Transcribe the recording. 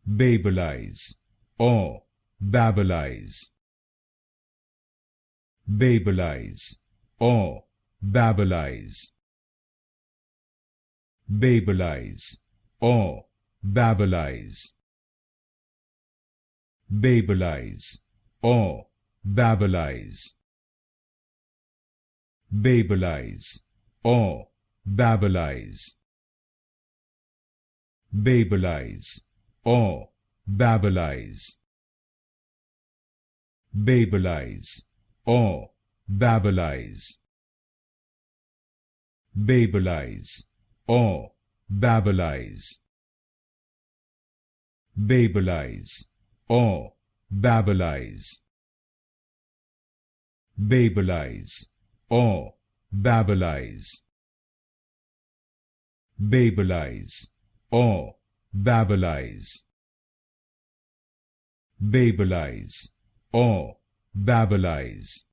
Babelize or Babelize. Babelize or Babelize. Babelize or Babelize. Babelize or Babelize. Babelize or Babelize. Babelize or Babelize. Babelize or Babelize. Babelize or Babelize. Babelize or Babelize. Babelize or Babelize. Babelize or Babelize. Babelize or Babelize.